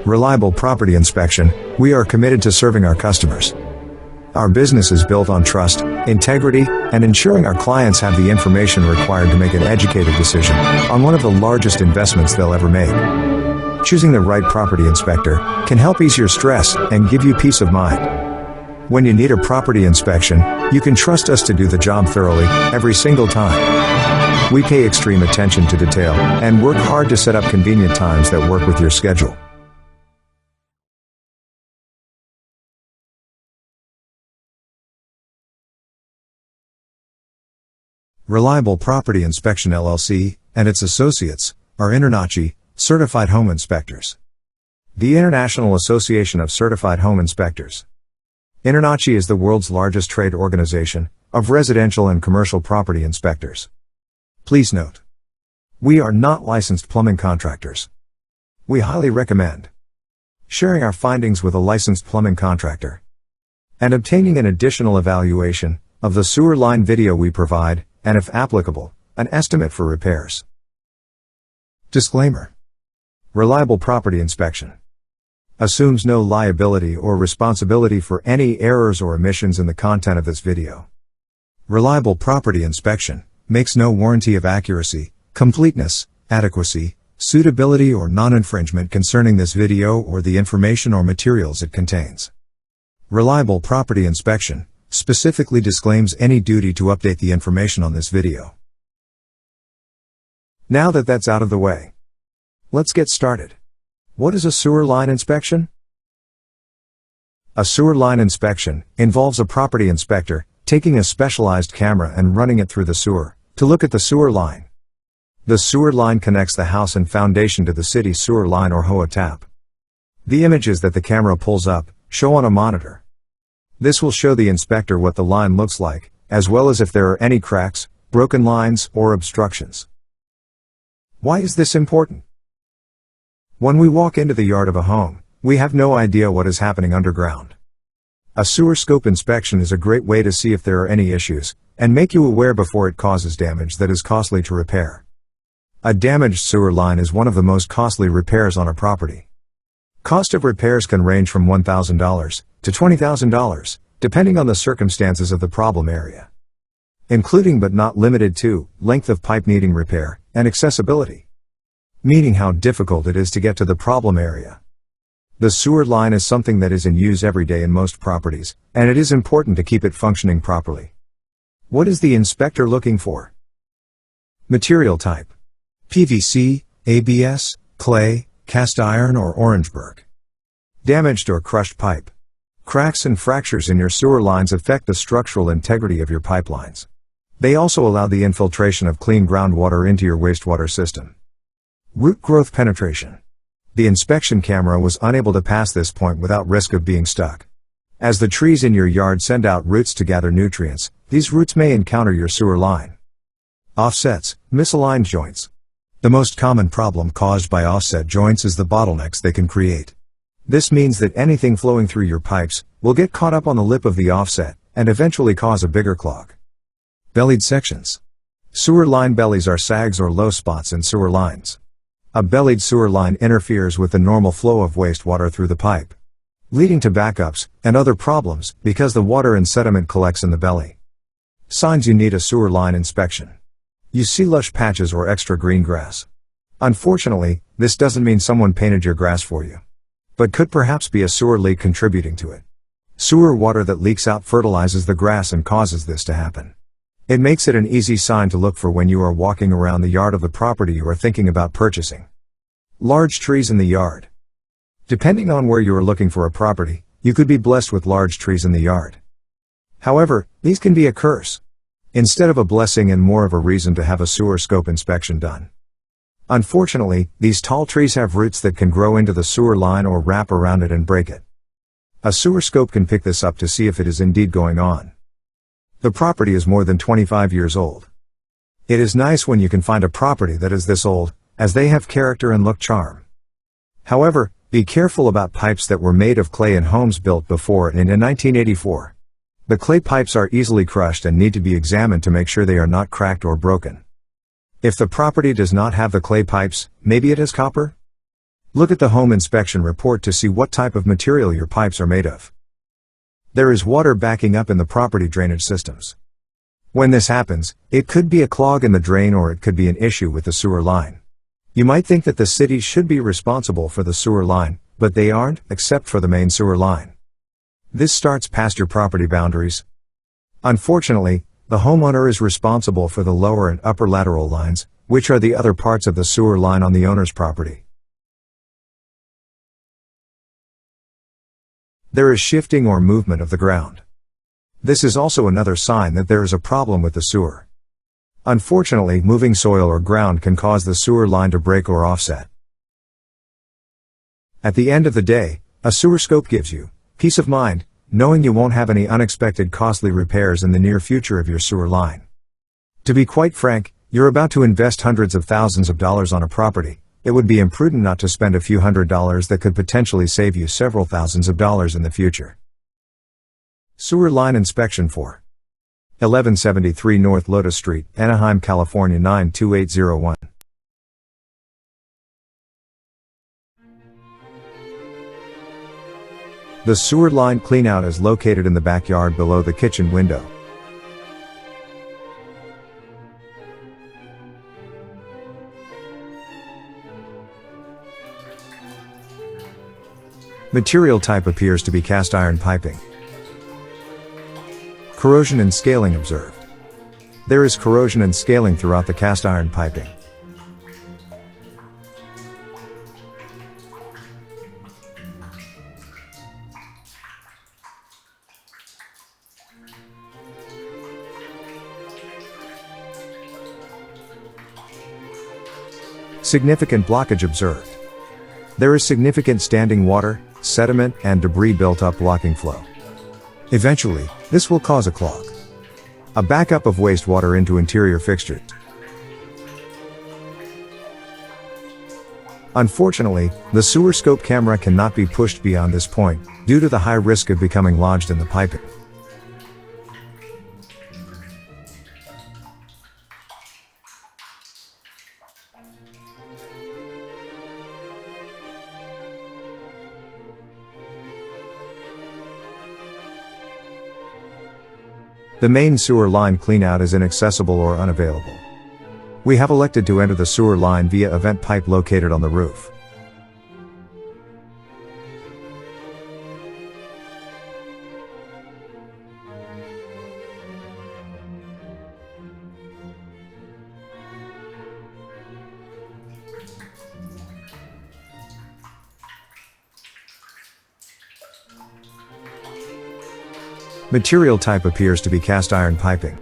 Reliable property inspection. We are committed to serving our customers. Our business is built on trust, integrity, and ensuring our clients have the information required to make an educated decision on one of the largest investments they'll ever make. Choosing the right property inspector can help ease your stress and give you peace of mind. When you need a property inspection, you can trust us to do the job thoroughly, every single time. We pay extreme attention to detail and work hard to set up convenient times that work with your schedule. Reliable Property Inspection LLC and its associates are INTRNACHI, Certified Home Inspectors. The International Association of Certified Home Inspectors. INTRNACHI is the world's largest trade organization of residential and commercial property inspectors. Please note, we are not licensed plumbing contractors. We highly recommend sharing our findings with a licensed plumbing contractor and obtaining an additional evaluation of the sewer line video we provide, and if applicable, an estimate for repairs. Disclaimer. Reliable Property Inspection assumes no liability or responsibility for any errors or omissions in the content of this video. Reliable Property Inspection makes no warranty of accuracy, completeness, adequacy, suitability or non-infringement concerning this video or the information or materials it contains. Reliable Property Inspection specifically disclaims any duty to update the information on this video. Now that that's out of the way, let's get started. What is a sewer line inspection? A sewer line inspection involves a property inspector taking a specialized camera and running it through the sewer to look at the sewer line. The sewer line connects the house and foundation to the city sewer line or HOA tap. The images that the camera pulls up show on a monitor. This will show the inspector what the line looks like, as well as if there are any cracks, broken lines, or obstructions. Why is this important? When we walk into the yard of a home, we have no idea what is happening underground. A sewer scope inspection is a great way to see if there are any issues, and make you aware before it causes damage that is costly to repair. A damaged sewer line is one of the most costly repairs on a property. Cost of repairs can range from $1,000 to $20,000, depending on the circumstances of the problem area, including but not limited to length of pipe needing repair and accessibility, meaning how difficult it is to get to the problem area. The sewer line is something that is in use every day in most properties, and it is important to keep it functioning properly. What is the inspector looking for? Material type: PVC, ABS, clay, cast iron or Orangeburg. Damaged or crushed pipe. Cracks and fractures in your sewer lines affect the structural integrity of your pipelines. They also allow the infiltration of clean groundwater into your wastewater system. Root growth penetration. The inspection camera was unable to pass this point without risk of being stuck. As the trees in your yard send out roots to gather nutrients, these roots may encounter your sewer line. Offsets, misaligned joints. The most common problem caused by offset joints is the bottlenecks they can create. This means that anything flowing through your pipes will get caught up on the lip of the offset and eventually cause a bigger clog. Bellied sections. Sewer line bellies are sags or low spots in sewer lines. A bellied sewer line interferes with the normal flow of wastewater through the pipe, leading to backups and other problems because the water and sediment collects in the belly. Signs you need a sewer line inspection. You see lush patches or extra green grass. Unfortunately, this doesn't mean someone painted your grass for you, but could perhaps be a sewer leak contributing to it. Sewer water that leaks out fertilizes the grass and causes this to happen. It makes it an easy sign to look for when you are walking around the yard of the property you are thinking about purchasing. Large trees in the yard. Depending on where you are looking for a property, you could be blessed with large trees in the yard. However, these can be a curse instead of a blessing and more of a reason to have a sewer scope inspection done. Unfortunately, these tall trees have roots that can grow into the sewer line or wrap around it and break it. A sewer scope can pick this up to see if it is indeed going on. The property is more than 25 years old. It is nice when you can find a property that is this old, as they have character and look charm. However, be careful about pipes that were made of clay in homes built before and in 1984. The clay pipes are easily crushed and need to be examined to make sure they are not cracked or broken. If the property does not have the clay pipes, maybe it has copper? Look at the home inspection report to see what type of material your pipes are made of. There is water backing up in the property drainage systems. When this happens, it could be a clog in the drain or it could be an issue with the sewer line. You might think that the city should be responsible for the sewer line, but they aren't, except for the main sewer line. This starts past your property boundaries. Unfortunately, the homeowner is responsible for the lower and upper lateral lines, which are the other parts of the sewer line on the owner's property. There is shifting or movement of the ground. This is also another sign that there is a problem with the sewer. Unfortunately, moving soil or ground can cause the sewer line to break or offset. At the end of the day, a sewer scope gives you peace of mind, knowing you won't have any unexpected costly repairs in the near future of your sewer line. To be quite frank, you're about to invest hundreds of thousands of dollars on a property. It would be imprudent not to spend a few $100s that could potentially save you several thousands of dollars in the future. Sewer line inspection for 1173 North Lotus Street, Anaheim, California 92801. The sewer line cleanout is located in the backyard below the kitchen window. Material type appears to be cast iron piping. Corrosion and scaling observed. There is corrosion and scaling throughout the cast iron piping. Significant blockage observed. There is significant standing water, sediment, and debris built up blocking flow. Eventually, this will cause a clog. A backup of wastewater into interior fixtures. Unfortunately, the sewer scope camera cannot be pushed beyond this point, due to the high risk of becoming lodged in the piping. The main sewer line cleanout is inaccessible or unavailable. We have elected to enter the sewer line via a vent pipe located on the roof. Material type appears to be cast iron piping.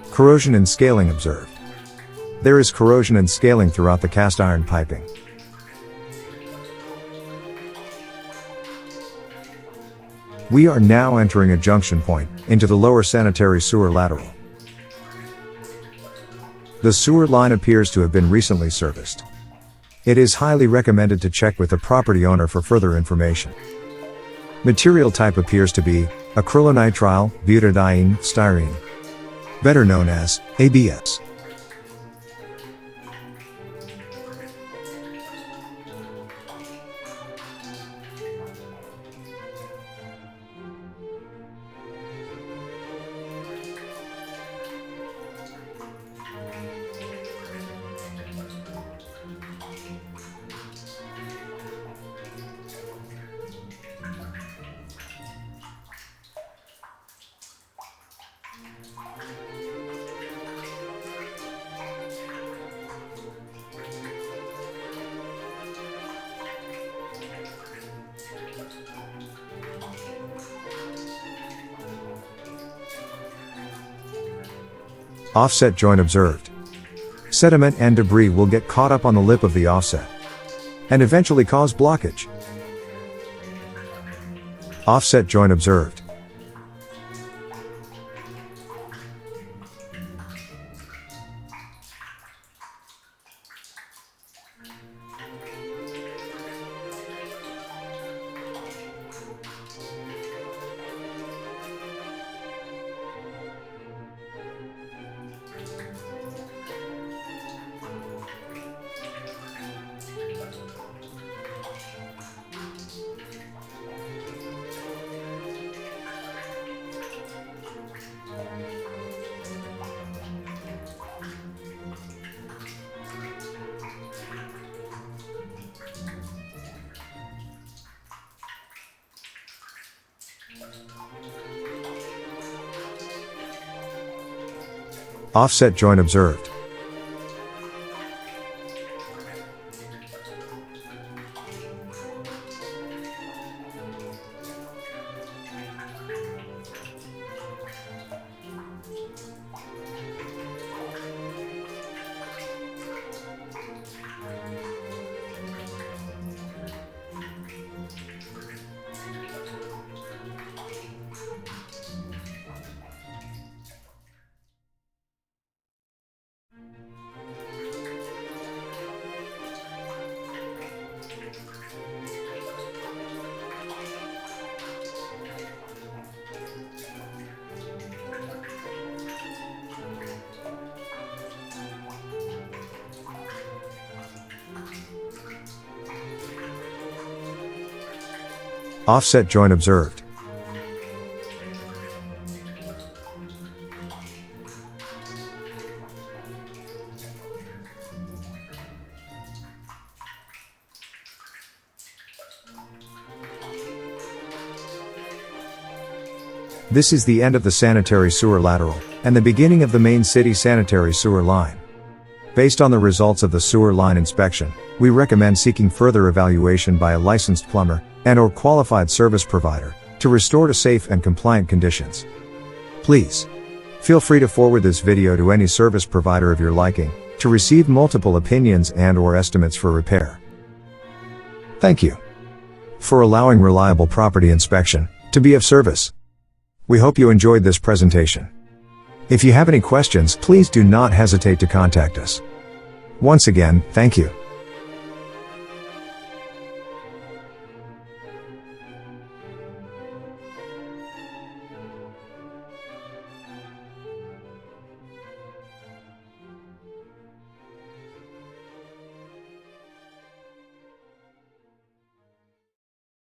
Corrosion and scaling observed. There is corrosion and scaling throughout the cast iron piping. We are now entering a junction point into the lower sanitary sewer lateral. The sewer line appears to have been recently serviced. It is highly recommended to check with the property owner for further information. Material type appears to be acrylonitrile butadiene styrene, better known as ABS. Offset joint observed. Sediment and debris will get caught up on the lip of the offset and eventually cause blockage. Offset joint observed. Offset joint observed. Offset joint observed. This is the end of the sanitary sewer lateral, and the beginning of the main city sanitary sewer line. Based on the results of the sewer line inspection, we recommend seeking further evaluation by a licensed plumber and/or qualified service provider to restore to safe and compliant conditions. Please feel free to forward this video to any service provider of your liking to receive multiple opinions and/or estimates for repair. Thank you for allowing reliable property inspection to be of service. We hope you enjoyed this presentation. If you have any questions, please do not hesitate to contact us. Once again, thank you.